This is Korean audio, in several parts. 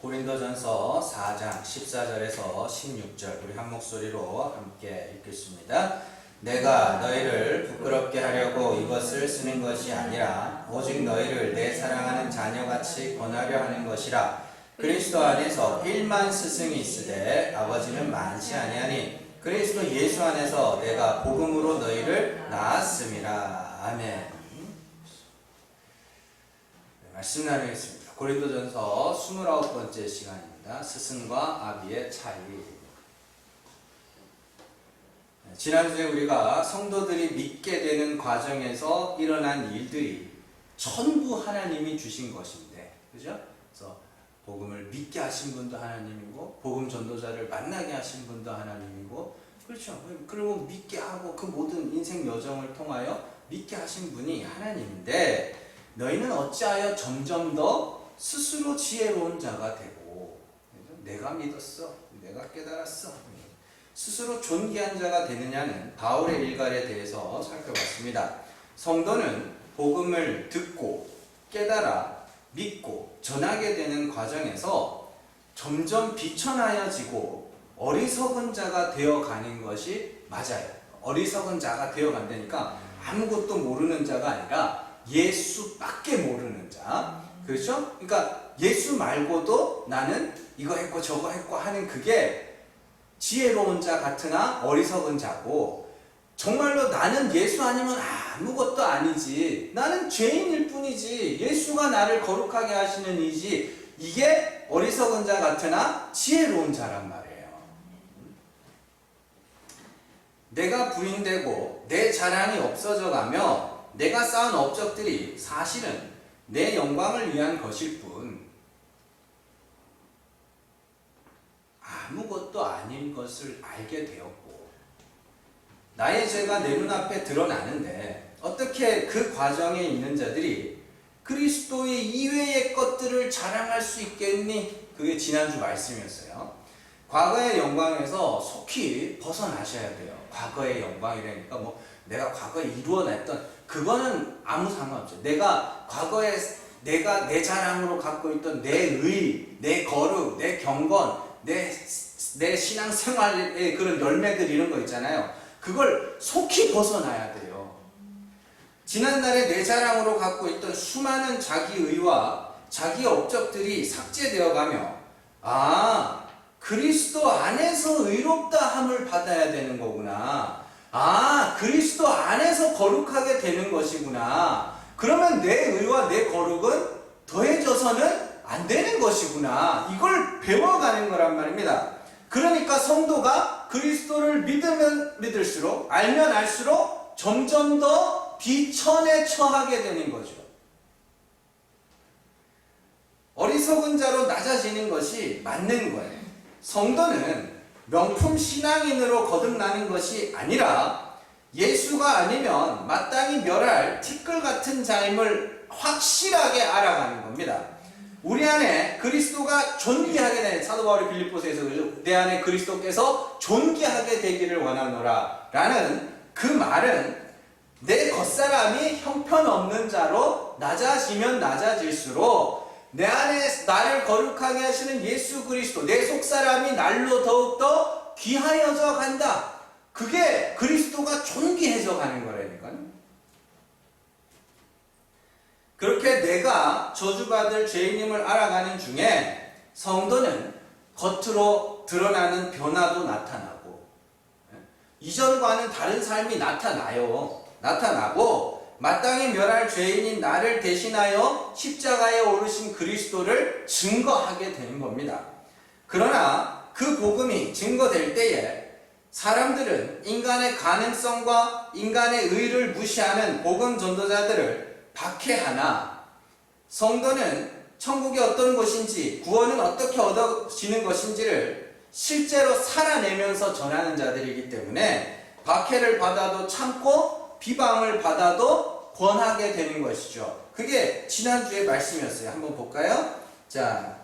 고린도전서 4장 14절에서 16절 우리 한 목소리로 함께 읽겠습니다. 내가 너희를 부끄럽게 하려고 이것을 쓰는 것이 아니라 오직 너희를 내 사랑하는 자녀같이 권하려 하는 것이라. 그리스도 안에서 1만 스승이 있으되 아버지는 많지 아니하니 그리스도 예수 안에서 내가 복음으로 너희를 낳았음이라. 아멘. 말씀 나누겠습니다. 고린도전서 29번째 시간입니다. 스승과 아비의 차이. 지난주에 우리가 성도들이 믿게 되는 과정에서 일어난 일들이 전부 하나님이 주신 것인데, 그죠? 그래서 복음을 믿게 하신 분도 하나님이고, 복음 전도자를 만나게 하신 분도 하나님이고, 그렇죠? 그리고 믿게 하고 그 모든 인생 여정을 통하여 믿게 하신 분이 하나님인데, 너희는 어찌하여 점점 더 스스로 지혜로운 자가 되고, 내가 믿었어, 내가 깨달았어, 스스로 존귀한 자가 되느냐는 바울의 일갈에 대해서 살펴봤습니다. 성도는 복음을 듣고 깨달아 믿고 전하게 되는 과정에서 점점 비천하여지고 어리석은 자가 되어가는 것이 맞아요. 어리석은 자가 되어간다니까 아무것도 모르는 자가 아니라 예수밖에 모르는 자. 그렇죠? 그러니까 예수 말고도 나는 이거 했고 저거 했고 하는 그게 지혜로운 자 같으나 어리석은 자고, 정말로 나는 예수 아니면 아무것도 아니지, 나는 죄인일 뿐이지, 예수가 나를 거룩하게 하시는 이지, 이게 어리석은 자 같으나 지혜로운 자란 말이에요. 내가 부인되고 내 자랑이 없어져 가며 내가 쌓은 업적들이 사실은 내 영광을 위한 것일 뿐 아무것도 아닌 것을 알게 되었고, 나의 죄가 내 눈앞에 드러나는데 어떻게 그 과정에 있는 자들이 그리스도의 이외의 것들을 자랑할 수 있겠니? 그게 지난주 말씀이었어요. 과거의 영광에서 속히 벗어나셔야 돼요. 과거의 영광이라니까 뭐 내가 과거에 이루어냈던 그거는 아무 상관없죠. 내가 과거에 내가 내 자랑으로 갖고 있던 내 의, 내 거룩, 내 경건, 내 신앙생활의 그런 열매들 이런 거 있잖아요. 그걸 속히 벗어나야 돼요. 지난날에 내 자랑으로 갖고 있던 수많은 자기의와 자기 업적들이 삭제되어 가며, 아, 그리스도 안에서 의롭다 함을 받아야 되는 거구나. 아, 그리스도 안에서 거룩하게 되는 것이구나. 그러면 내 의와 내 거룩은 더해져서는 안 되는 것이구나. 이걸 배워가는 거란 말입니다. 그러니까 성도가 그리스도를 믿으면 믿을수록, 알면 알수록 점점 더 비천에 처하게 되는 거죠. 어리석은 자로 낮아지는 것이 맞는 거예요. 성도는 명품 신앙인으로 거듭나는 것이 아니라 예수가 아니면 마땅히 멸할 티끌 같은 자임을 확실하게 알아가는 겁니다. 우리 안에 그리스도가 존귀하게 되는, 사도 바울이 빌립보서에서 내 안에 그리스도께서 존귀하게 되기를 원하노라 라는 그 말은 내 겉사람이 형편없는 자로 낮아지면 낮아질수록 내 안에 나를 거룩하게 하시는 예수 그리스도, 내 속사람이 날로 더욱더 귀하여져 간다. 그게 그리스도가 존귀해져 가는 거라니까요. 그렇게 내가 저주받을 죄인임을 알아가는 중에 성도는 겉으로 드러나는 변화도 나타나고, 이전과는 다른 삶이 나타나고 마땅히 멸할 죄인인 나를 대신하여 십자가에 오르신 그리스도를 증거하게 되는 겁니다. 그러나 그 복음이 증거될 때에 사람들은 인간의 가능성과 인간의 의를 무시하는 복음 전도자들을 박해하나, 성도는 천국이 어떤 곳인지, 구원은 어떻게 얻어지는 것인지를 실제로 살아내면서 전하는 자들이기 때문에 박해를 받아도 참고 비방을 받아도 권하게 되는 것이죠. 그게 지난주의 말씀이었어요. 한번 볼까요? 자,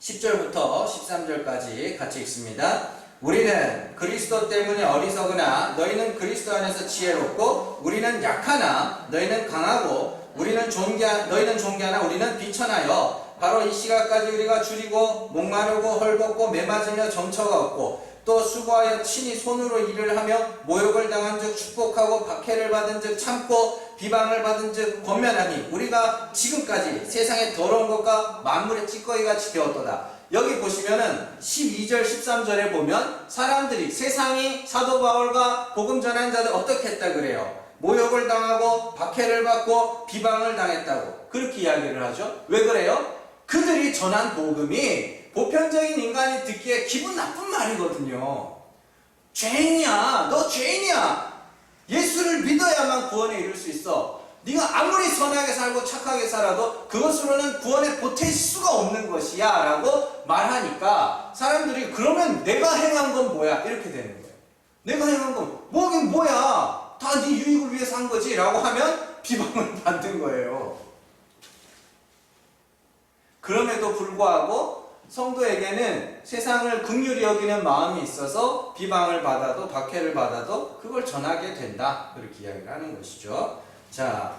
10절부터 13절까지 같이 읽습니다. 우리는 그리스도 때문에 어리석으나 너희는 그리스도 안에서 지혜롭고, 우리는 약하나 너희는 강하고, 우리는 너희는 존귀하나 우리는 비천하여 바로 이 시각까지 우리가 줄이고 목마르고 헐벗고 매맞으며 정처가 없고 또 수고하여 친히 손으로 일을 하며 모욕을 당한 즉 축복하고 박해를 받은 즉 참고 비방을 받은 즉 권면하니 우리가 지금까지 세상의 더러운 것과 만물의 찌꺼기 같이 되었도다. 여기 보시면은 12절 13절에 보면 사람들이 세상이 사도 바울과 복음 전하는 자들 어떻게 했다 그래요? 모욕을 당하고 박해를 받고 비방을 당했다고 그렇게 이야기를 하죠. 왜 그래요? 그들이 전한 복음이 보편적인 인간이 듣기에 기분 나쁜 말이거든요. 죄인이야. 너 죄인이야. 예수를 믿어야만 구원에 이룰 수 있어. 네가 아무리 선하게 살고 착하게 살아도 그것으로는 구원에 보탤 수가 없는 것이야 라고 말하니까 사람들이 그러면 내가 행한 건 뭐야? 이렇게 되는 거예요. 내가 행한 건 뭐긴 뭐야. 다 네 유익을 위해서 한 거지 라고 하면 비방을 받는 거예요. 그럼에도 불구하고 성도에게는 세상을 긍휼히 여기는 마음이 있어서 비방을 받아도 박해를 받아도 그걸 전하게 된다. 그렇게 이야기를 하는 것이죠. 자,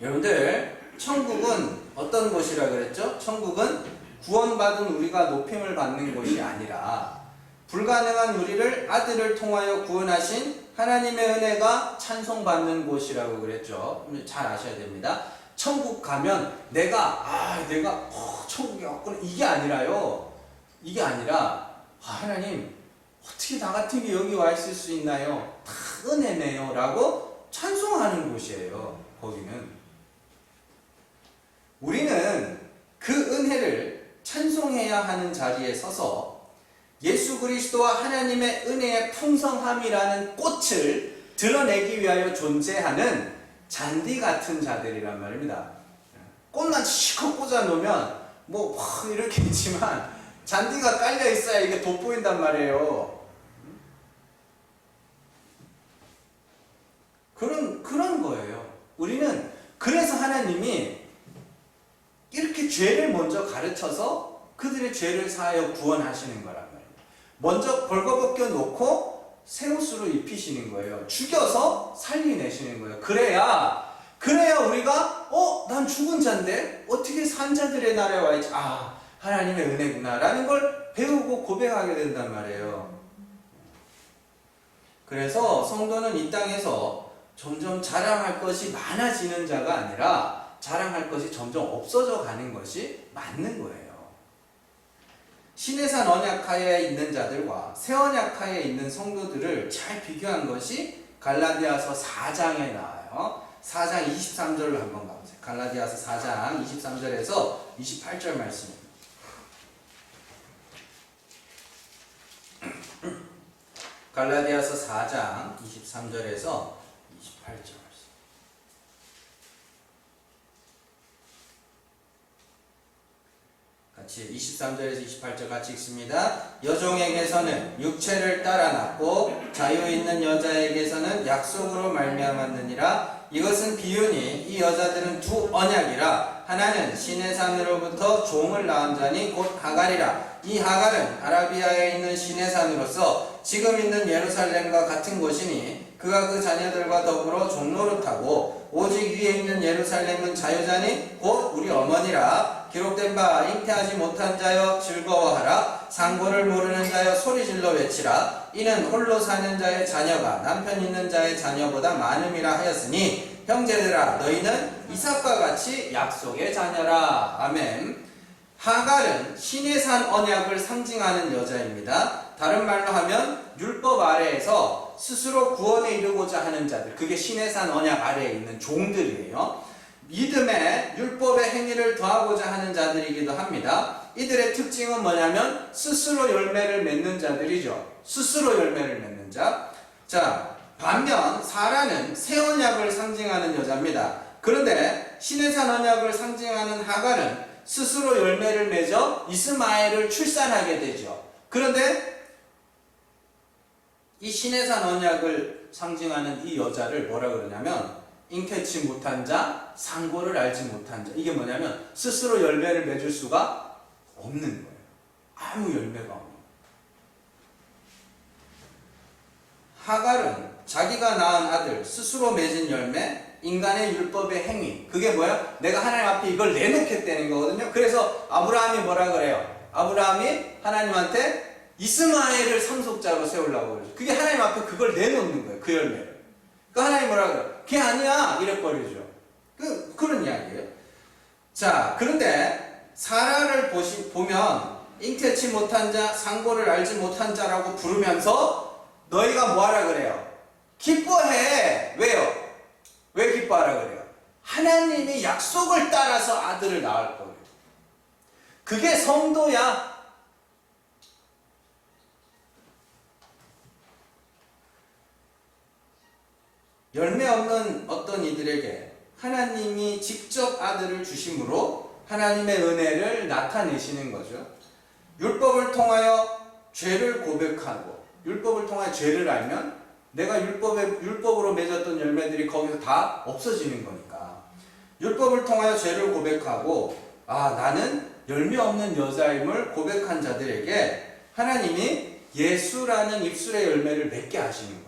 여러분들 천국은 어떤 곳이라 그랬죠? 천국은 구원받은 우리가 높임을 받는 곳이 아니라 불가능한 우리를 아들을 통하여 구원하신 하나님의 은혜가 찬송받는 곳이라고 그랬죠. 잘 아셔야 됩니다. 천국 가면 내가 천국에 왔구나 이게 아니라요. 이게 아니라 하나님 어떻게 나 같은 게 여기 와 있을 수 있나요? 다 은혜네요 라고 찬송하는 곳이에요. 거기는 우리는 그 은혜를 찬송해야 하는 자리에 서서 예수 그리스도와 하나님의 은혜의 풍성함이라는 꽃을 드러내기 위하여 존재하는 잔디 같은 자들이란 말입니다. 꽃만 실컷 꽂아 놓으면 뭐 이렇게 있지만 잔디가 깔려 있어야 이게 돋보인단 말이에요. 그런 거예요. 우리는 그래서 하나님이 이렇게 죄를 먼저 가르쳐서 그들의 죄를 사하여 구원하시는 거란 말이에요. 먼저 벌거벗겨 놓고 새 옷으로 입히시는 거예요. 죽여서 살리내시는 거예요. 그래야 우리가 난 죽은 자인데 어떻게 산 자들의 나라에 와 있지? 하나님의 은혜구나 라는 걸 배우고 고백하게 된단 말이에요. 그래서 성도는 이 땅에서 점점 자랑할 것이 많아지는 자가 아니라 자랑할 것이 점점 없어져 가는 것이 맞는 거예요. 시내산 언약하에 있는 자들과 새 언약하에 있는 성도들을 잘 비교한 것이 갈라디아서 4장에 나와요. 4장 23절을 한번 가보세요. 갈라디아서 4장 23절에서 28절 말씀입니다. 갈라디아서 4장 23절에서 28절 같이 23절에서 28절 같이 읽습니다. 여종에게서는 육체를 따라 낳고 자유 있는 여자에게서는 약속으로 말미암았느니라. 이것은 비유니 이 여자들은 두 언약이라. 하나는 신의 산으로부터 종을 낳은 자니 곧 하갈이라. 이 하갈은 아라비아에 있는 신의 산으로서 지금 있는 예루살렘과 같은 곳이니 그가 그 자녀들과 더불어 종노릇하고 오직 위에 있는 예루살렘은 자유자니 곧 우리 어머니라. 기록된 바 잉태하지 못한 자여 즐거워하라. 상고를 모르는 자여 소리질러 외치라. 이는 홀로 사는 자의 자녀가 남편 있는 자의 자녀보다 많음이라 하였으니 형제들아 너희는 이삭과 같이 약속의 자녀라. 아멘. 하갈은 신의 산 언약을 상징하는 여자입니다. 다른 말로 하면 율법 아래에서 스스로 구원에 이르고자 하는 자들, 그게 신의 산 언약 아래에 있는 종들이에요. 믿음에 율법의 행위를 더하고자 하는 자들이기도 합니다. 이들의 특징은 뭐냐면 스스로 열매를 맺는 자들이죠. 스스로 열매를 맺는 자. 자, 반면 사라는 새 언약을 상징하는 여자입니다. 그런데 신의 산 언약을 상징하는 하갈은 스스로 열매를 맺어 이스마엘을 출산하게 되죠. 그런데 이 신의 산 언약을 상징하는 이 여자를 뭐라 그러냐면 잉태치 못한 자, 상고를 알지 못한 자. 이게 뭐냐면 스스로 열매를 맺을 수가 없는 거예요. 아무 열매가 없는 거예요. 하갈은 자기가 낳은 아들, 스스로 맺은 열매, 인간의 율법의 행위. 그게 뭐야? 내가 하나님 앞에 이걸 내놓겠다는 거거든요. 그래서 아브라함이 뭐라 그래요? 아브라함이 하나님한테 이스마엘을 상속자로 세우려고 그러죠. 그게 하나님 앞에 그걸 내놓는 거예요. 그 열매를. 그 하나님 뭐라 그래요? 그게 아니야. 이래버리죠. 그런 이야기예요. 자, 그런데 사라를 보면 잉태치 못한 자, 상고를 알지 못한 자라고 부르면서 너희가 뭐하라 그래요? 기뻐해. 왜요? 왜 기뻐하라 그래요? 하나님이 약속을 따라서 아들을 낳을 거예요. 그게 성도야. 열매 없는 어떤 이들에게 하나님이 직접 아들을 주심으로 하나님의 은혜를 나타내시는 거죠. 율법을 통하여 죄를 고백하고 율법을 통하여 죄를 알면 내가 율법으로 맺었던 열매들이 거기서 다 없어지는 거니까. 율법을 통하여 죄를 고백하고 나는 열매 없는 여자임을 고백한 자들에게 하나님이 예수라는 입술의 열매를 맺게 하시는 거예요.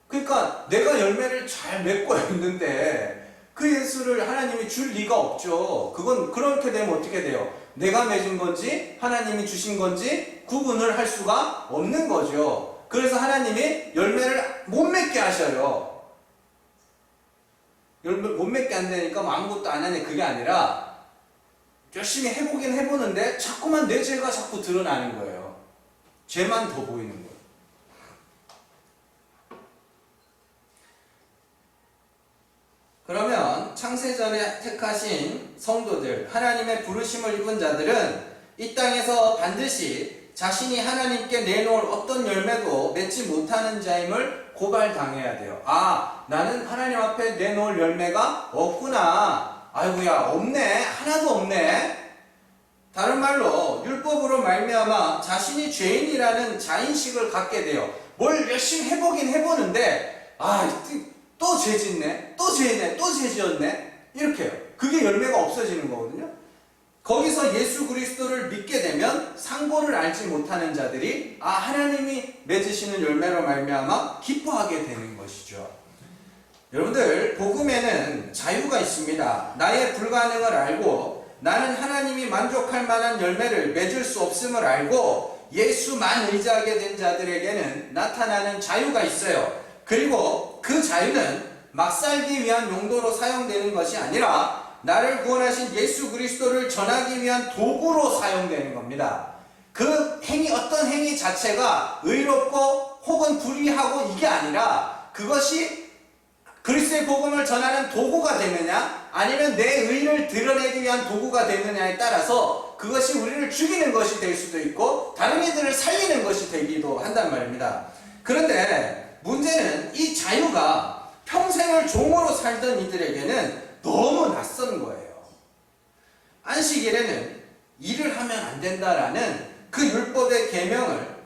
그러니까 내가 열매를 잘 맺고 있는데 그 예수를 하나님이 줄 리가 없죠. 그건 그렇게 되면 어떻게 돼요? 내가 맺은 건지 하나님이 주신 건지 구분을 할 수가 없는 거죠. 그래서 하나님이 열매를 못 맺게 하셔요. 열매 못 맺게 한다니까 아무것도 안 하네. 그게 아니라 열심히 해보긴 해보는데 자꾸만 내 죄가 자꾸 드러나는 거예요. 죄만 더 보이는 거예요. 그러면 창세전에 택하신 성도들, 하나님의 부르심을 입은 자들은 이 땅에서 반드시 자신이 하나님께 내놓을 어떤 열매도 맺지 못하는 자임을 고발당해야 돼요. 나는 하나님 앞에 내놓을 열매가 없구나. 아이고야, 없네. 하나도 없네. 다른 말로 율법으로 말미암아 자신이 죄인이라는 자인식을 갖게 돼요. 뭘 열심히 해보긴 해보는데 또 죄 짓네, 또 죄네, 또 죄 지었네. 이렇게요. 그게 열매가 없어지는 거거든요. 거기서 예수 그리스도를 믿게 되면 상고를 알지 못하는 자들이 하나님이 맺으시는 열매로 말미암아 기뻐하게 되는 것이죠. 여러분들, 복음에는 자유가 있습니다. 나의 불가능을 알고 나는 하나님이 만족할 만한 열매를 맺을 수 없음을 알고 예수만 의지하게 된 자들에게는 나타나는 자유가 있어요. 그리고 그 자유는 막 살기 위한 용도로 사용되는 것이 아니라 나를 구원하신 예수 그리스도를 전하기 위한 도구로 사용되는 겁니다. 그 행위, 어떤 행위 자체가 의롭고 혹은 불의하고 이게 아니라 그것이 그리스도의 복음을 전하는 도구가 되느냐 아니면 내 의를 드러내기 위한 도구가 되느냐에 따라서 그것이 우리를 죽이는 것이 될 수도 있고 다른 이들을 살리는 것이 되기도 한단 말입니다. 그런데 문제는 이 자유가 평생을 종으로 살던 이들에게는 너무 낯선 거예요. 안식일에는 일을 하면 안 된다라는 그 율법의 계명을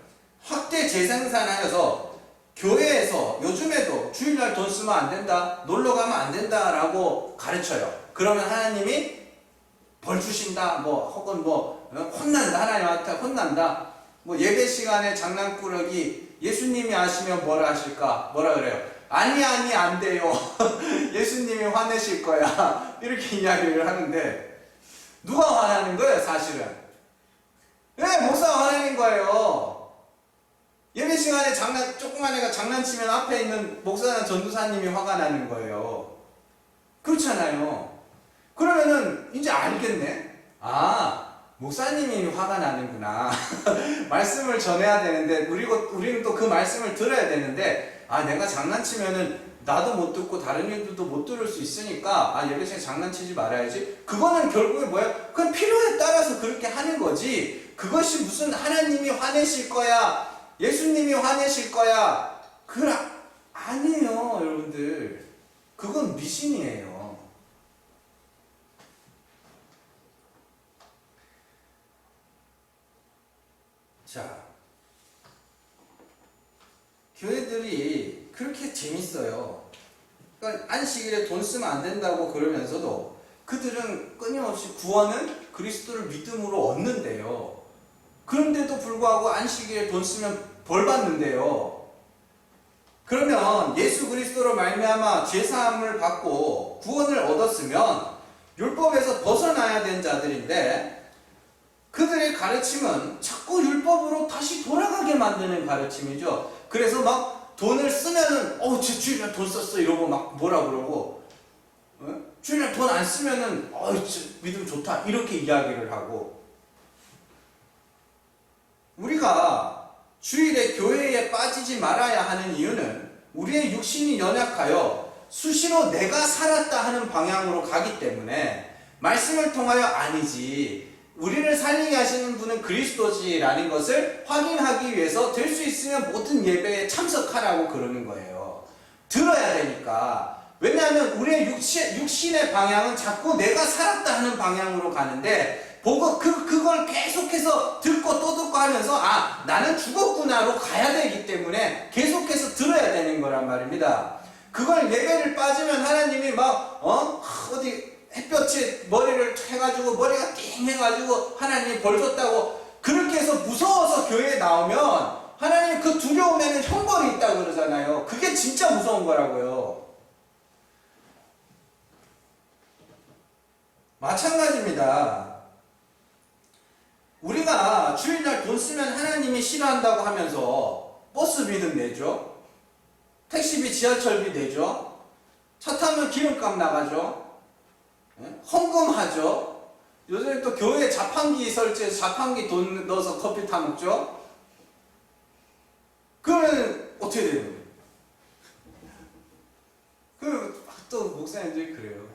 확대 재생산하여서 교회에서 요즘에도 주일날 돈 쓰면 안 된다, 놀러 가면 안 된다라고 가르쳐요. 그러면 하나님이 벌 주신다, 혹은 혼난다, 하나님한테 혼난다. 예배 시간에 장난꾸러기 예수님이 아시면 뭐라 하실까? 뭐라 그래요? 아니 안 돼요. 예수님이 화내실 거야. 이렇게 이야기를 하는데 누가 화나는 거예요, 사실은? 목사가 화내는 거예요. 예배 시간에 조그만 애가 장난치면 앞에 있는 목사나 전도사님이 화가 나는 거예요. 그렇잖아요. 그러면은 이제 알겠네. 목사님이 화가 나는구나. 말씀을 전해야 되는데 우리는 또 그 말씀을 들어야 되는데 내가 장난치면은 나도 못 듣고 다른 이들도 못 들을 수 있으니까 예배 시간에 장난치지 말아야지. 그거는 결국에 뭐야? 그냥 필요에 따라서 그렇게 하는 거지. 그것이 무슨 하나님이 화내실 거야, 예수님이 화내실 거야, 아니에요, 여러분들. 그건 미신이에요. 자, 교회들이 그렇게 재밌어요. 그러니까 안식일에 돈 쓰면 안 된다고 그러면서도 그들은 끊임없이 구원은 그리스도를 믿음으로 얻는데요. 그런데도 불구하고 안식일에 돈 쓰면 벌 받는데요. 그러면 예수 그리스도로 말미암아 죄사함을 받고 구원을 얻었으면 율법에서 벗어나야 된 자들인데 그들의 가르침은 자꾸 율법으로 다시 돌아가게 만드는 가르침이죠. 그래서 막 돈을 쓰면은 제 주일날 돈 썼어 이러고 막 뭐라 그러고 주일날 돈 안 쓰면은 믿음 좋다 이렇게 이야기를 하고 우리가 주일에 교회에 빠지지 말아야 하는 이유는 우리의 육신이 연약하여 수시로 내가 살았다 하는 방향으로 가기 때문에 말씀을 통하여 아니지 우리를 살리게 하시는 분은 그리스도지라는 것을 확인하기 위해서 될 수 있으면 모든 예배에 참석하라고 그러는 거예요. 들어야 되니까. 왜냐하면 우리의 육신의 방향은 자꾸 내가 살았다 하는 방향으로 가는데 그걸 계속해서 듣고 또 듣고 하면서 나는 죽었구나로 가야 되기 때문에 계속해서 들어야 되는 거란 말입니다. 그걸 예배를 빠지면 하나님이 어디 햇볕에 머리를 해가지고 머리가 띵 해가지고 하나님이 벌 줬다고 그렇게 해서 무서워서 교회에 나오면 하나님 그 두려움에는 형벌이 있다고 그러잖아요. 그게 진짜 무서운 거라고요. 마찬가지입니다. 우리가 주일날 돈 쓰면 하나님이 싫어한다고 하면서 버스비는 내죠. 택시비, 지하철비 내죠. 차 타면 기름값 나가죠. 헌금하죠. 요즘에 또 교회 자판기 설치해서 자판기 돈 넣어서 커피 타 먹죠. 그러면 어떻게 되는 거예요? 또 목사님들이 그래요.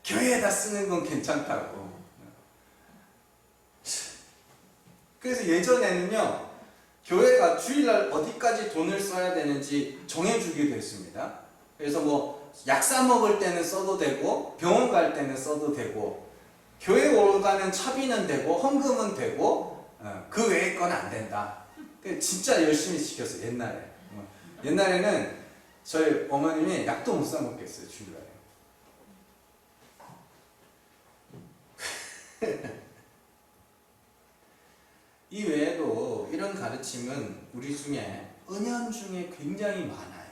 교회에다 쓰는 건 괜찮다고. 그래서 예전에는요, 교회가 주일날 어디까지 돈을 써야 되는지 정해주기도 했습니다. 그래서 약 사 먹을 때는 써도 되고, 병원 갈 때는 써도 되고, 교회 오가는 차비는 되고, 헌금은 되고, 그 외의 건 안 된다. 진짜 열심히 지켰어요, 옛날에. 옛날에는 저희 어머님이 약도 못 사 먹겠어요, 주일날에. 이 외에도 이런 가르침은 우리 중에 은연중에 굉장히 많아요.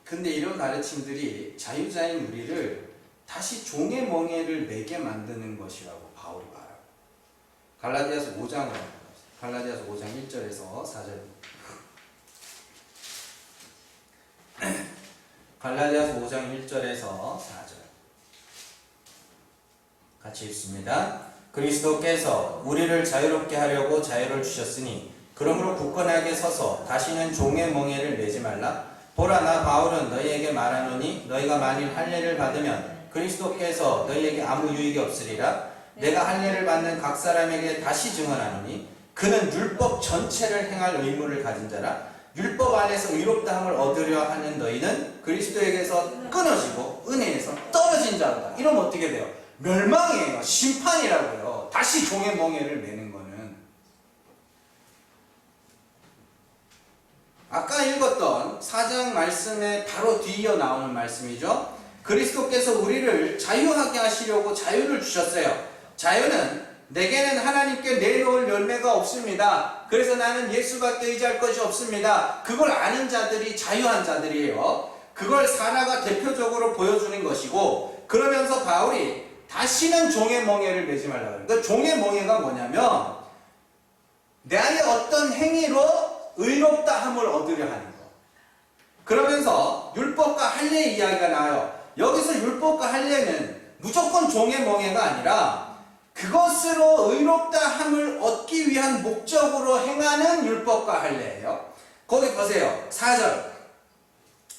근데 이런 가르침들이 자유자인 우리를 다시 종의 멍에를 매게 만드는 것이라고 바울이 말해요. 갈라디아서 5장으로 갈라디아서 5장 1절에서 4절. 갈라디아서 5장 1절에서 4절. 같이 읽습니다. 그리스도께서 우리를 자유롭게 하려고 자유를 주셨으니 그러므로 굳건하게 서서 다시는 종의 멍에를 매지 말라. 보라, 나 바울은 너희에게 말하노니 너희가 만일 할례를 받으면 그리스도께서 너희에게 아무 유익이 없으리라. 내가 할례를 받는 각 사람에게 다시 증언하노니 그는 율법 전체를 행할 의무를 가진 자라. 율법 안에서 의롭다함을 얻으려 하는 너희는 그리스도에게서 끊어지고 은혜에서 떨어진 자로다. 이러면 어떻게 돼요? 멸망이에요. 심판이라고요. 다시 종의 멍에를 매는 거는. 아까 읽었던 4장 말씀에 바로 뒤이어 나오는 말씀이죠. 그리스도께서 우리를 자유하게 하시려고 자유를 주셨어요. 자유는 내게는 하나님께 내놓을 열매가 없습니다. 그래서 나는 예수밖에 의지할 것이 없습니다. 그걸 아는 자들이 자유한 자들이에요. 그걸 사라가 대표적으로 보여주는 것이고, 그러면서 바울이 다시는 종의 멍에를 매지 말라고 해요. 그러니까 종의 멍에가 뭐냐면 나의 어떤 행위로 의롭다함을 얻으려 하는 거. 그러면서 율법과 할례 이야기가 나와요. 여기서 율법과 할례는 무조건 종의 멍에가 아니라 그것으로 의롭다함을 얻기 위한 목적으로 행하는 율법과 할례예요. 거기 보세요. 4절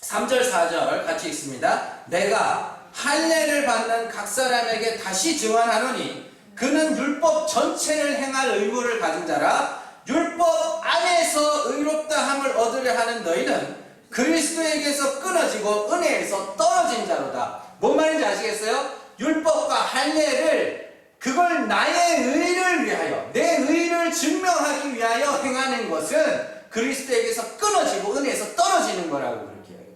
3절 4절 같이 읽습니다. 내가 할례를 받는 각 사람에게 다시 증언하노니 그는 율법 전체를 행할 의무를 가진 자라. 율법 안에서 의롭다함을 얻으려 하는 너희는 그리스도에게서 끊어지고 은혜에서 떨어진 자로다. 뭔 말인지 아시겠어요? 율법과 할례를 그걸 나의 의를 위하여, 내 의를 증명하기 위하여 행하는 것은 그리스도에게서 끊어지고 은혜에서 떨어지는 거라고 그렇게 해요.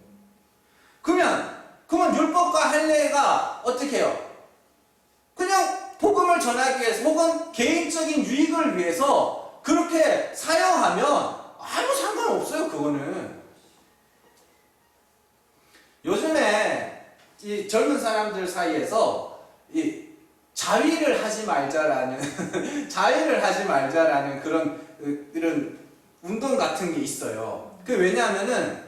그러면 율법과 할례가 어떻게 해요? 그냥 복음을 전하기 위해서 혹은 개인적인 유익을 위해서 그렇게 사용하면 아무 상관없어요. 그거는. 요즘에 이 젊은 사람들 사이에서 이 자위를 하지 말자라는 자위를 하지 말자라는 그런 이런 운동 같은 게 있어요. 그 왜냐하면은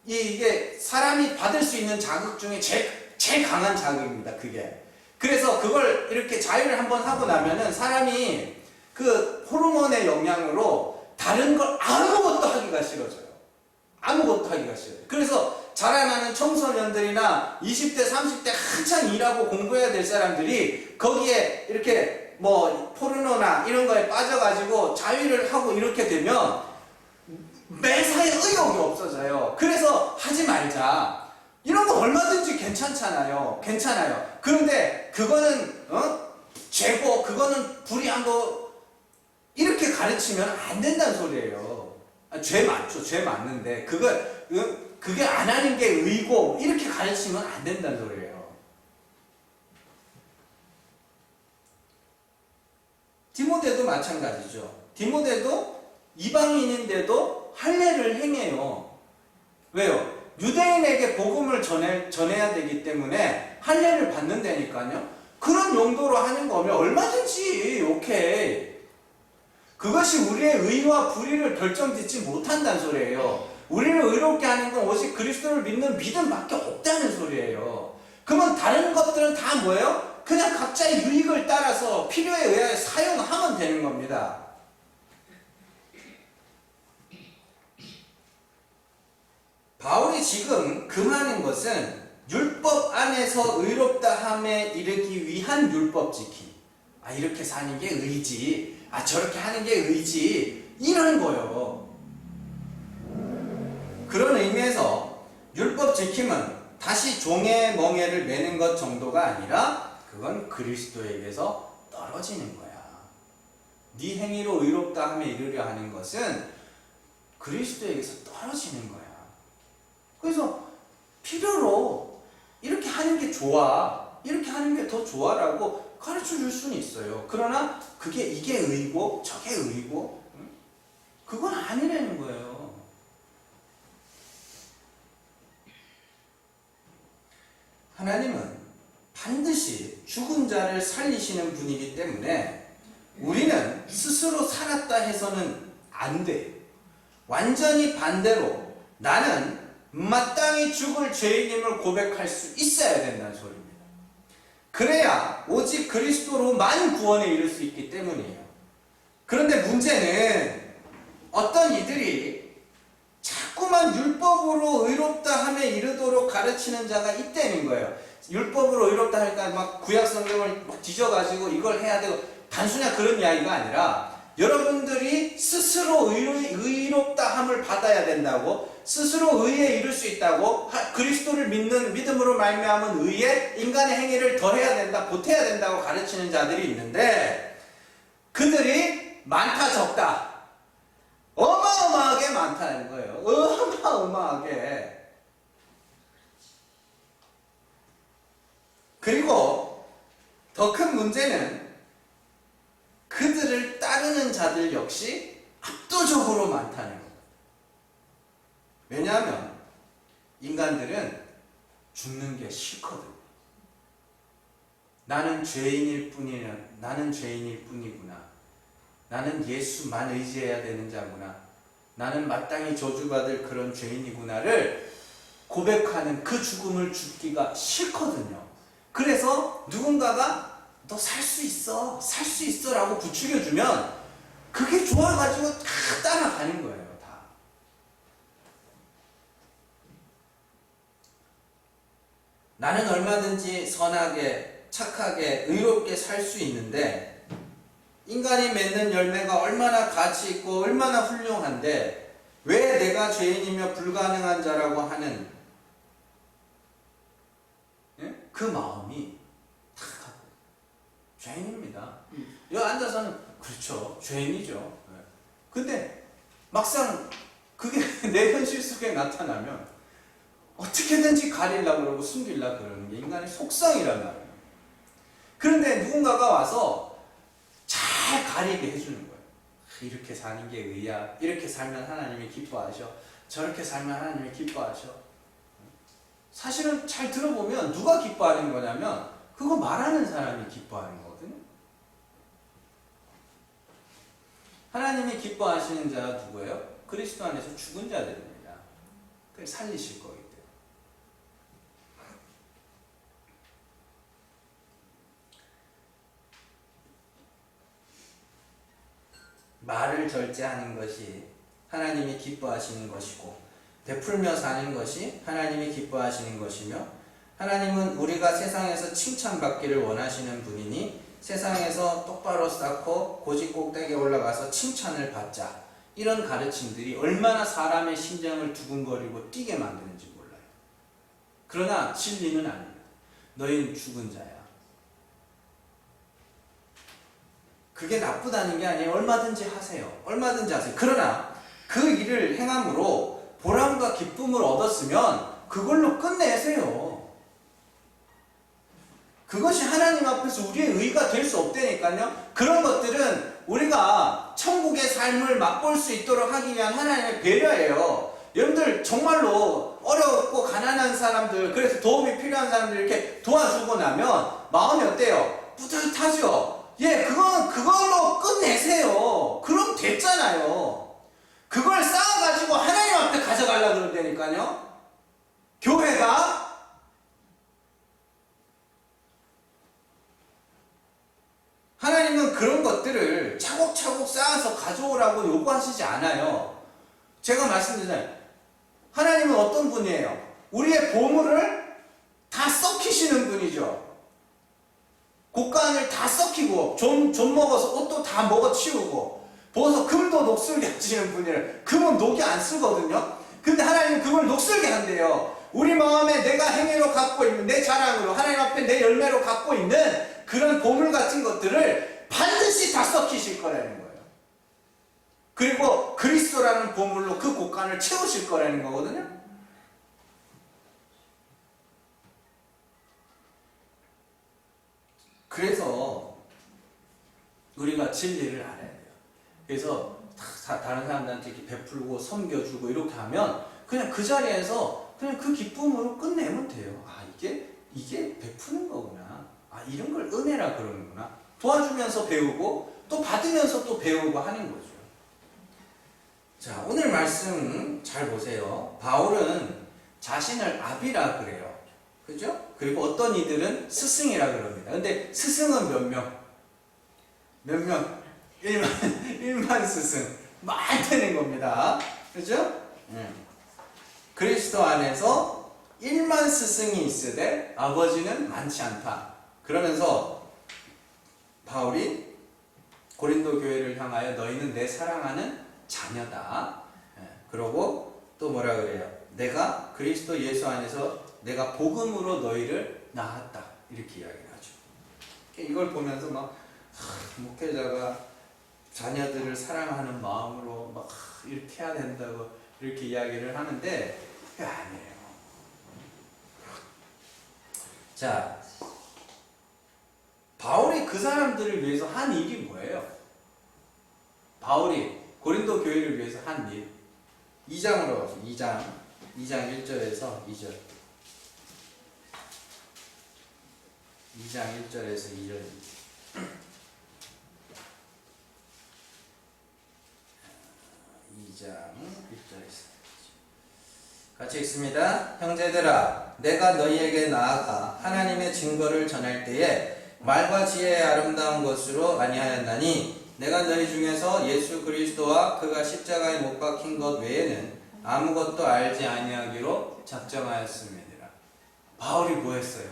이게 사람이 받을 수 있는 자극 중에 제일 강한 자극입니다. 그게. 그래서 그걸 이렇게 자위를 한번 하고 나면은 사람이 그 호르몬의 영향으로 다른 걸 아무것도 하기가 싫어져요. 아무것도 하기가 싫어요. 그래서 자라나는 청소년들이나 20대, 30대 한창 일하고 공부해야 될 사람들이 거기에 이렇게 뭐 포르노나 이런 거에 빠져가지고 자위를 하고 이렇게 되면 매사에 의욕이 없어져요. 그래서 하지 말자. 이런 거 얼마든지 괜찮잖아요. 괜찮아요. 그런데 그거는 죄고 그거는 불의한 거 이렇게 가르치면 안 된다는 소리예요. 죄 맞죠. 죄 맞는데 그게 안 하는 게 의고 이렇게 가르치면 안 된다는 소리예요. 디모데도 마찬가지죠. 디모데도 이방인인데도 할례를 행해요. 왜요? 유대인에게 복음을 전해야 되기 때문에 할례를 받는다니까요. 그런 용도로 하는 거면 얼마든지 오케이. 그것이 우리의 의와 불의를 결정짓지 못한다는 소리예요. 우리를 의롭게 하는 건 오직 그리스도를 믿는 믿음밖에 없다는 소리예요. 그러면 다른 것들은 다 뭐예요? 그냥 각자의 유익을 따라서 필요에 의하여 사용하면 되는 겁니다. 바울이 지금 금하는 것은 율법 안에서 의롭다 함에 이르기 위한 율법 지킴. 이렇게 사는 게 의지. 저렇게 하는 게 의지. 이런 거요. 그런 의미에서 율법 지킴은 다시 종의 멍에를 매는 것 정도가 아니라 그건 그리스도에게서 떨어지는 거야. 네 행위로 의롭다 함에 이르려 하는 것은 그리스도에게서 떨어지는 거야. 그래서 필요로 이렇게 하는 게 좋아. 이렇게 하는 게 더 좋아라고 가르쳐 줄 수는 있어요. 그러나 이게 의고 저게 의고 그건 아니라는 거예요. 하나님은 반드시 죽은 자를 살리시는 분이기 때문에 우리는 스스로 살았다 해서는 안 돼. 완전히 반대로 나는 마땅히 죽을 죄인임을 고백할 수 있어야 된다는 소리입니다. 그래야 오직 그리스도로만 구원에 이를 수 있기 때문이에요. 그런데 문제는 어떤 이들이 자꾸만 율법으로 의롭다 함에 이르도록 가르치는 자가 있다는 거예요. 율법으로 의롭다 하니까 막 구약 성경을 막 뒤져가지고 이걸 해야 되고 단순한 그런 이야기가 아니라 여러분들이 스스로 의롭다 함을 받아야 된다고, 스스로 의에 이룰 수 있다고, 그리스도를 믿는 믿음으로 말미암은 의에 인간의 행위를 더해야 된다, 보태야 된다고 가르치는 자들이 있는데 그들이 많다 적다 어마어마하게 많다는 거예요. 어마어마하게. 그리고 더 큰 문제는 그들을 따르는 자들 역시 압도적으로 많다는 거예요. 왜냐하면 인간들은 죽는 게 싫거든. 나는 죄인일 뿐이구나. 나는 예수만 의지해야 되는 자구나. 나는 마땅히 저주받을 그런 죄인이구나를 고백하는 그 죽음을 죽기가 싫거든요. 그래서 누군가가 너 살 수 있어, 살 수 있어 라고 부추겨주면 그게 좋아가지고 다 따라가는 거예요. 다. 나는 얼마든지 선하게, 착하게, 의롭게 살 수 있는데 인간이 맺는 열매가 얼마나 가치 있고 얼마나 훌륭한데 왜 내가 죄인이며 불가능한 자라고 하는 그 마음이 죄인입니다. 여기 앉아서는 그렇죠. 죄인이죠. 근데 막상 그게 내 현실 속에 나타나면 어떻게든지 가리려고 그러고 숨기려고 그러는 게 인간의 속성이란 말이에요. 그런데 누군가가 와서 잘 가리게 해주는 거예요. 이렇게 사는 게 의야. 이렇게 살면 하나님이 기뻐하셔. 저렇게 살면 하나님이 기뻐하셔. 사실은 잘 들어보면 누가 기뻐하는 거냐면 그거 말하는 사람이 기뻐하는 거거든요. 하나님이 기뻐하시는 자가 누구예요? 그리스도 안에서 죽은 자들입니다. 그걸 살리실 거기 때문에. 말을 절제하는 것이 하나님이 기뻐하시는 것이고, 베풀며 사는 것이 하나님이 기뻐하시는 것이며, 하나님은 우리가 세상에서 칭찬받기를 원하시는 분이니 세상에서 똑바로 쌓고 고지 꼭대기에 올라가서 칭찬을 받자. 이런 가르침들이 얼마나 사람의 심장을 두근거리고 뛰게 만드는지 몰라요. 그러나 진리는 아닙니다. 너희는 죽은 자야. 그게 나쁘다는 게 아니에요. 얼마든지 하세요. 얼마든지 하세요. 그러나 그 일을 행함으로 보람과 기쁨을 얻었으면 그걸로 끝내세요. 그것이 하나님 앞에서 우리의 의가 될 수 없다니까요. 그런 것들은 우리가 천국의 삶을 맛볼 수 있도록 하기 위한 하나님의 배려예요. 여러분들 정말로 어렵고 가난한 사람들, 그래서 도움이 필요한 사람들 이렇게 도와주고 나면 마음이 어때요? 뿌듯하죠? 예, 그걸로 끝내세요. 그럼 됐잖아요. 그걸 쌓아가지고 하나님 앞에 가져가려고 그런다니까요. 교회가 하나님은 그런 것들을 차곡차곡 쌓아서 가져오라고 요구하시지 않아요. 제가 말씀드리잖아요. 하나님은 어떤 분이에요? 우리의 보물을 다 썩히시는 분이죠. 곡간을 다 썩히고 좀 먹어서 옷도 다 먹어치우고 벗어 금도 녹슬게 하시는 분이에요. 금은 녹이 안 쓰거든요. 근데 하나님은 금을 녹슬게 한대요. 우리 마음에 내가 행위로 갖고 있는 내 자랑으로 하나님 앞에 내 열매로 갖고 있는 그런 보물 같은 것들을 반드시 다 썩히실 거라는 거예요. 그리고 그리스도라는 보물로 그 곡간을 채우실 거라는 거거든요. 그래서 우리가 진리를 알아야 돼요. 그래서 다른 사람들한테 이렇게 베풀고 섬겨주고 이렇게 하면 그냥 그 자리에서 그냥 그 기쁨으로 끝내면 돼요. 아, 이게 베푸는 거구나. 아, 이런 걸 은혜라 그러는구나. 도와주면서 배우고 또 받으면서 또 배우고 하는 거죠. 자, 오늘 말씀 잘 보세요. 바울은 자신을 아비라 그래요. 그죠? 그리고 어떤 이들은 스승이라 그럽니다. 근데 스승은 몇 명? 몇 명? 1만 스승. 많이 되는 겁니다. 그죠? 그리스도 안에서 1만 스승이 있으되 아버지는 많지 않다. 그러면서 바울이 고린도 교회를 향하여 너희는 내 사랑하는 자녀다. 그러고 또 뭐라 그래요? 내가 그리스도 예수 안에서 내가 복음으로 너희를 낳았다. 이렇게 이야기를 하죠. 이걸 보면서 막 목회자가 자녀들을 사랑하는 마음으로 막 이렇게 해야 된다고 이렇게 이야기를 하는데 그게 아니에요. 자, 바울이 그 사람들을 위해서 한 일이 뭐예요? 바울이 고린도 교회를 위해서 한 일. 2장으로 가서 2장 1절에서 2절. 2장 1절에서 2절. 2장 1절에서 같이 읽습니다. 형제들아, 내가 너희에게 나아가 하나님의 증거를 전할 때에 말과 지혜의 아름다운 것으로 아니하였나니 내가 너희 중에서 예수 그리스도와 그가 십자가에 못 박힌 것 외에는 아무것도 알지 아니하기로 작정하였습니다. 바울이 뭐 했어요?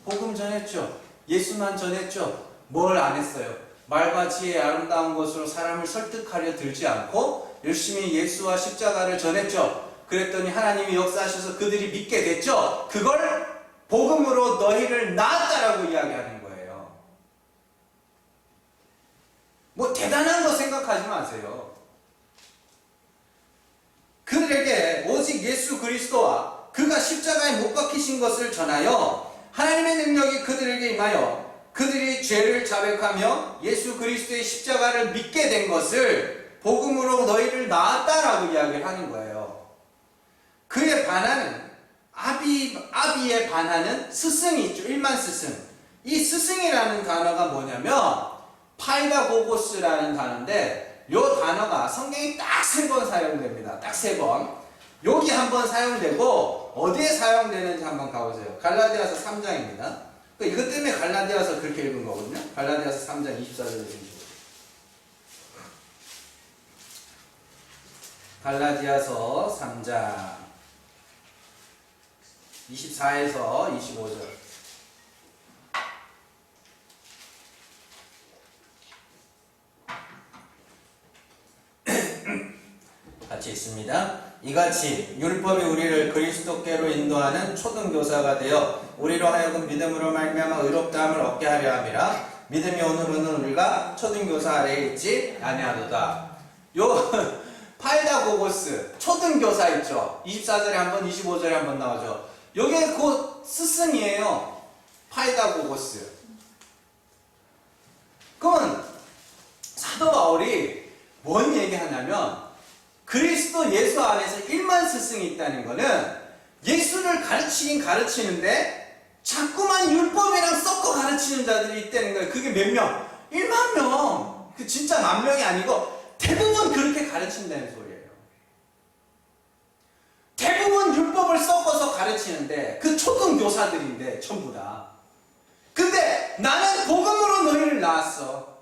복음 전했죠. 예수만 전했죠. 뭘 안 했어요? 말과 지혜의 아름다운 것으로 사람을 설득하려 들지 않고 열심히 예수와 십자가를 전했죠. 그랬더니 하나님이 역사하셔서 그들이 믿게 됐죠. 그걸 복음으로 너희를 낳았다라고 이야기하는 거예요. 뭐 대단한 거 생각하지 마세요. 그들에게 오직 예수 그리스도와 그가 십자가에 못 박히신 것을 전하여 하나님의 능력이 그들에게 임하여 그들이 죄를 자백하며 예수 그리스도의 십자가를 믿게 된 것을 복음으로 너희를 낳았다라고 이야기를 하는 거예요. 그에 반하는 아비에 반하는 스승이 있죠. 일만 스승. 이 스승이라는 단어가 뭐냐면 파이다고고스라는 단어인데 이 단어가 성경에 딱 3번 사용됩니다. 딱 3번. 여기 한번 사용되고 어디에 사용되는지 한번 가보세요. 갈라디아서 3장입니다. 이것 때문에 갈라디아서 그렇게 읽은 거거든요. 갈라디아서 3장 24절에 갈라디아서 3장 24에서 25절. 같이 있습니다. 이같이 율법이 우리를 그리스도께로 인도하는 초등교사가 되어 우리로 하여금 믿음으로 말미암아 의롭다함을 얻게 하려 함이라. 믿음이 오늘은 우리가 초등교사 아래에 있지 아니하도다. 요 파이다고고스 초등교사 있죠. 24절에 한번 25절에 한번 나오죠. 요게 곧 스승이에요. 파이다고고스. 그러면 사도 바울이 뭔 얘기하냐면 그리스도 예수 안에서 일만 스승이 있다는 거는 예수를 가르치긴 가르치는데 자꾸만 율법이랑 섞어 가르치는 자들이 있다는 거예요. 그게 몇 명? 1만 명. 그 진짜 만 명이 아니고 대부분 그렇게 가르친다는 소리예요. 대부분 율법을 섞어서 가르치는데 그 초등교사들인데 전부 다. 근데 나는 복음으로 너희를 낳았어.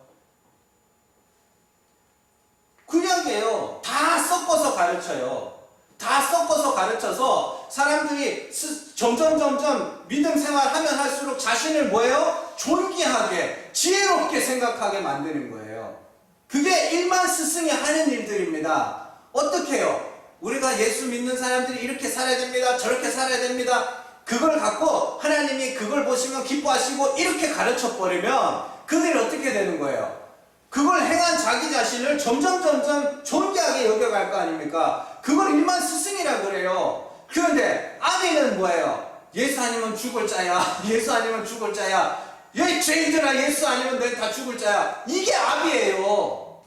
구약이에요. 다 섞어서 가르쳐요. 다 섞어서 가르쳐서 사람들이 점점 믿음 생활하면 할수록 자신을 뭐예요? 존귀하게, 지혜롭게 생각하게 만드는 거예요. 그게 일만 스승이 하는 일들입니다. 어떻게 해요? 우리가 예수 믿는 사람들이 이렇게 살아야 됩니다. 저렇게 살아야 됩니다. 그걸 갖고 하나님이 그걸 보시면 기뻐하시고 이렇게 가르쳐버리면 그들이 어떻게 되는 거예요? 그걸 행한 자기 자신을 점점 존귀하게 여겨갈 거 아닙니까? 그걸 일만 스승이라 그래요. 그런데 아비는 뭐예요? 예수 아니면 죽을 자야. 예수 아니면 죽을 자야. 얘 죄인들아 예수 아니면 너희 다 죽을 자야. 이게 아비예요.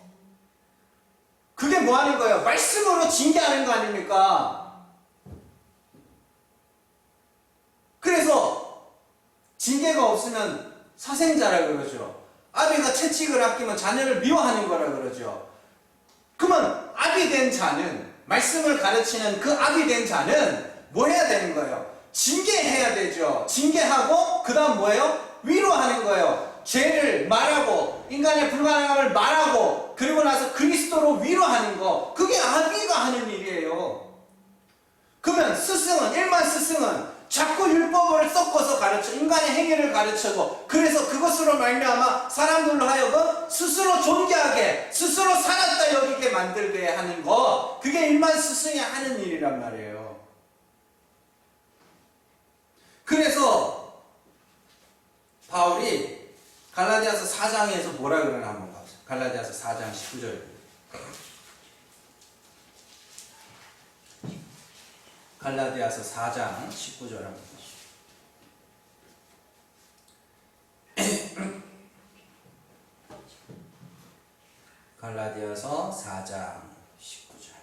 그게 뭐 하는 거예요? 말씀으로 징계하는 거 아닙니까? 그래서 징계가 없으면 사생자라 그러죠. 아비가 채찍을 아끼면 자녀를 미워하는 거라 그러죠. 그러면 아비된 자는, 말씀을 가르치는 그 아비된 자는 뭐 해야 되는 거예요? 징계해야 되죠. 징계하고 그 다음 뭐예요? 위로하는 거예요. 죄를 말하고 인간의 불가능함을 말하고 그리고 나서 그리스도로 위로하는 거. 그게 아비가 하는 일이에요. 그러면 스승은, 일만 스승은 자꾸 율법을 섞어서 가르쳐 인간의 행위를 가르치고 그래서 그것으로 말미암아 사람들로 하여금 스스로 존귀하게 스스로 살았다 여기게 만들게 하는 거. 그게 일만 스승이 하는 일이란 말이에요. 그래서 바울이 갈라디아서 4장에서 뭐라 그러나 한번 봐보세요. 갈라디아서 4장 19절. 갈라디아서 4장 19절 한번 보시죠. 갈라디아서 4장 19절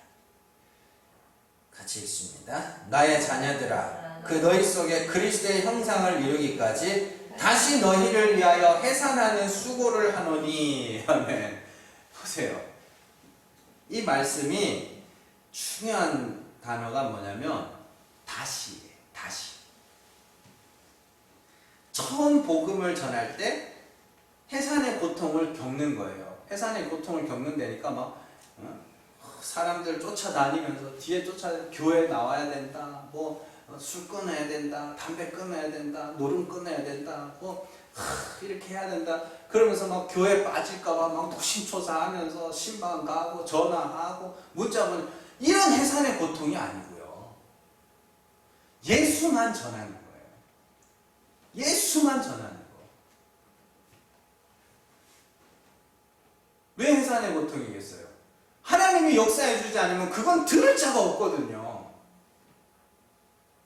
같이 읽습니다. 나의 자녀들아 그 너희 속에 그리스도의 형상을 이루기까지 다시 너희를 위하여 해산하는 수고를 하노니. 아멘. 보세요. 이 말씀이 중요한 단어가 뭐냐면 다시. 처음 복음을 전할 때 해산의 고통을 겪는 거예요. 해산의 고통을 겪는다니까 막 사람들 쫓아다니면서 뒤에 교회 나와야 된다. 뭐 술 끊어야 된다. 담배 끊어야 된다. 노름 끊어야 된다. 뭐 이렇게 해야 된다. 그러면서 막 교회 빠질까봐 막 노심초사하면서 신방 가고 전화하고 문자 보내. 이런 해산의 고통이 아니고요. 예수만 전하는 거예요. 예수만 전하는 거. 왜 해산의 고통이겠어요? 하나님이 역사해주지 않으면 그건 들을 자가 없거든요.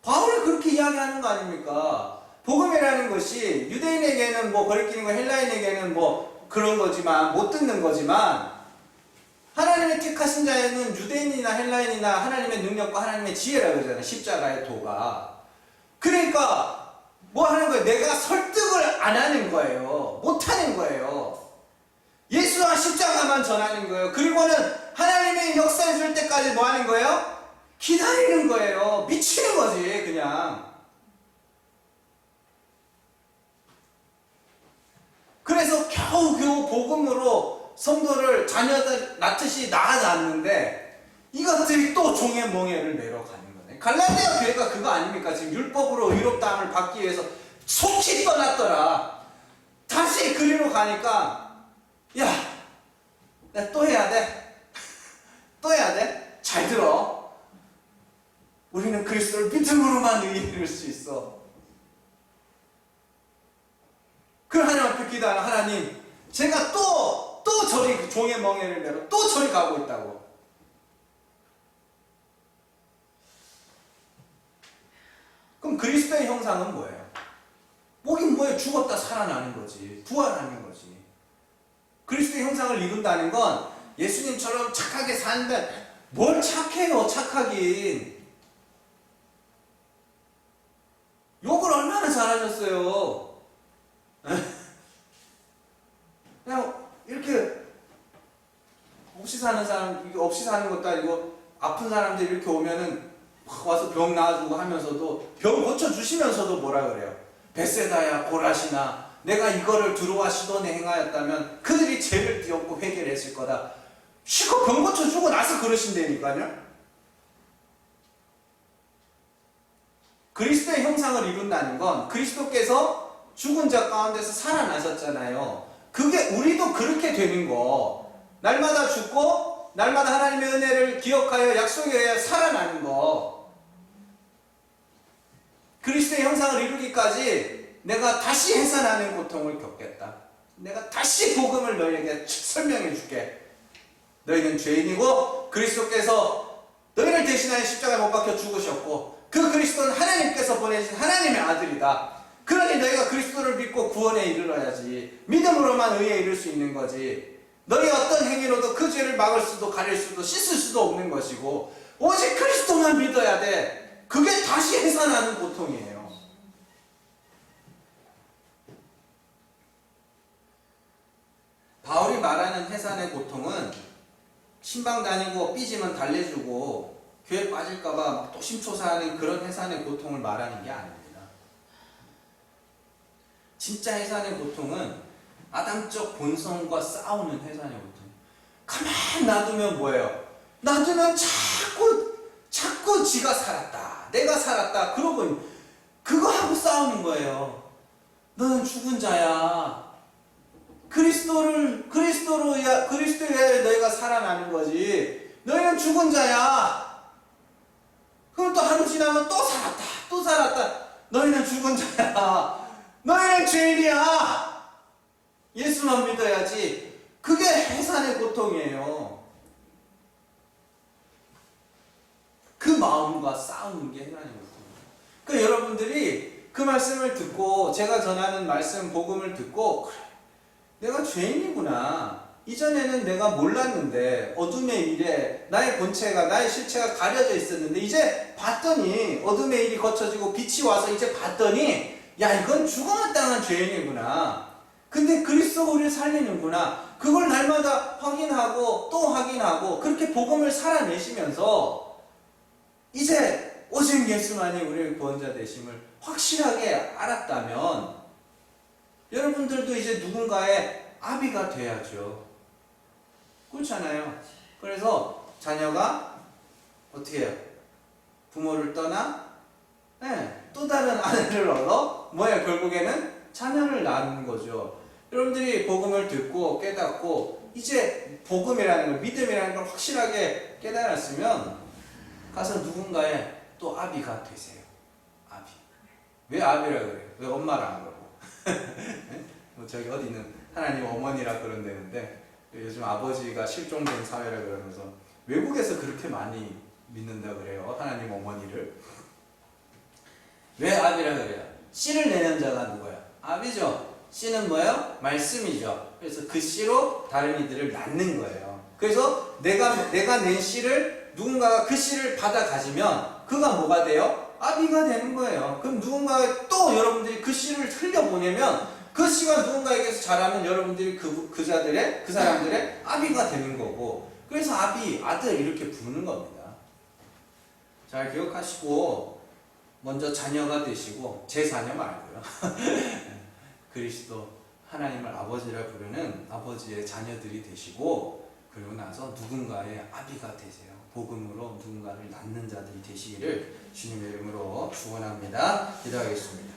바울이 그렇게 이야기하는 거 아닙니까? 복음이라는 것이 유대인에게는 뭐 거리끼는 거, 헬라인에게는 뭐 그런 거지만 못 듣는 거지만 하나님의 택하신 자에는 유대인이나 헬라인이나 하나님의 능력과 하나님의 지혜라고 그러잖아요. 십자가의 도가. 그러니까 뭐 하는 거예요? 내가 설득을 안 하는 거예요. 못 하는 거예요. 예수와 십자가만 전하는 거예요. 그리고는 하나님의 역사해 줄 때까지 뭐 하는 거예요? 기다리는 거예요. 미치는 거지 그냥. 그래서 겨우겨우 복음으로 성도를 자녀들 낳듯이 낳아놨는데 이것들이 또 종의 멍에를 내러 가는 거네. 갈라디아 교회가 그거 아닙니까? 지금 율법으로 의롭다함을 받기 위해서 속히 떠났더라. 다시 그리로 가니까 야, 나 또 해야 돼? 또 해야 돼? 잘 들어. 우리는 그리스도를 믿음으로만 의에 이를 수 있어. 그 하나님 앞에 기도하는 하나님, 제가 또 저리 종의 멍에를 내러 또 저리 가고 있다고. 그럼 그리스도의 형상은 뭐예요? 뭐긴 뭐예요? 죽었다 살아나는 거지. 부활하는 거지. 그리스도의 형상을 이룬다는 건 예수님처럼 착하게 사는데 뭘 착해요? 착하긴. 욕을 얼마나 잘하셨어요. 그냥 이렇게 없이 사는 사람, 없이 사는 것도 아니고 아픈 사람들 이렇게 오면은 막 와서 병 나아주고 하면서도 병 고쳐주시면서도 뭐라 그래요? 벳세다야 고라시나 내가 이거를 두루와 시돈에 행하였다면 그들이 죄를 띄었고 회개를 했을 거다. 실컷 병 고쳐주고 나서 그러신다니까요. 그리스도의 형상을 이룬다는 건 그리스도께서 죽은 자 가운데서 살아나셨잖아요. 그게 우리도 그렇게 되는 거. 날마다 죽고 날마다 하나님의 은혜를 기억하여 약속에 살아나는 거. 그리스도의 형상을 이루기까지 내가 다시 해산하는 고통을 겪겠다. 내가 다시 복음을 너희에게 설명해 줄게. 너희는 죄인이고 그리스도께서 너희를 대신하여 십자가에 못 박혀 죽으셨고 그 그리스도는 하나님께서 보내신 하나님의 아들이다. 그러니 너희가 그리스도를 믿고 구원에 이르러야지. 믿음으로만 의에 이를 수 있는 거지. 너희 어떤 행위로도 그 죄를 막을 수도 가릴 수도 씻을 수도 없는 것이고 오직 그리스도만 믿어야 돼. 그게 다시 해산하는 고통이에요. 바울이 말하는 해산의 고통은 신방 다니고 삐지면 달래주고 교회 빠질까봐 막 도심초사하는 그런 해산의 고통을 말하는 게 아닙니다. 진짜 해산의 고통은 아담적 본성과 싸우는 해산의 고통. 가만 놔두면 뭐예요? 놔두면 자꾸 지가 살았다. 내가 살았다. 그러고 그거 하고 싸우는 거예요. 너는 죽은 자야. 그리스도에 너희가 살아나는 거지. 너희는 죽은 자야. 그럼 또 하루 지나면 또 살았다. 또 살았다. 너희는 죽은 자야. 너희는 죄인이야. 예수만 믿어야지. 그게 해산의 고통이에요. 그 마음과 싸우는 게 해산의 고통이에요. 그러니까 여러분들이 그 말씀을 듣고 제가 전하는 말씀 복음을 듣고 그래, 내가 죄인이구나. 이전에는 내가 몰랐는데 어둠의 일에 나의 본체가 나의 실체가 가려져 있었는데 이제 봤더니 어둠의 일이 거쳐지고 빛이 와서 이제 봤더니 야 이건 죽어만 당한 죄인이구나. 근데 그리스도가 우리를 살리는구나. 그걸 날마다 확인하고 또 확인하고 그렇게 복음을 살아내시면서 이제 오직 예수만이 우리의 구원자 되심을 확실하게 알았다면 여러분들도 이제 누군가의 아비가 돼야죠. 그렇잖아요. 그래서 자녀가 어떻게 해요? 부모를 떠나 또 다른 아내를 얻어 뭐예요? 결국에는 자녀를 낳는 거죠. 여러분들이 복음을 듣고 깨닫고 이제 복음이라는 걸, 믿음이라는 걸 확실하게 깨달았으면 가서 누군가의 또 아비가 되세요. 아비. 왜 아비라 그래요? 왜 엄마라 안 그러고? 뭐 저기 어디는 하나님 어머니라 그런다는데 요즘 아버지가 실종된 사회라 그러면서 외국에서 그렇게 많이 믿는다 그래요. 하나님 어머니를. 왜 아비라 그래요? 씨를 내는 자가 누구야? 아비죠. 씨는 뭐예요? 말씀이죠. 그래서 그 씨로 다른 이들을 낳는 거예요. 그래서 내가 낸 씨를 누군가가 그 씨를 받아 가지면 그가 뭐가 돼요? 아비가 되는 거예요. 그럼 누군가 또 여러분들이 그 씨를 흘려보내면 그 씨가 누군가에게서 자라면 여러분들이 그 사람들의 아비가 되는 거고, 그래서 아비, 아들 이렇게 부르는 겁니다. 잘 기억하시고 먼저 자녀가 되시고, 제 자녀 말고요. 그리스도 하나님을 아버지라 부르는 아버지의 자녀들이 되시고, 그리고 나서 누군가의 아비가 되세요. 복음으로 누군가를 낳는 자들이 되시기를 주님의 이름으로 축원합니다. 기도하겠습니다.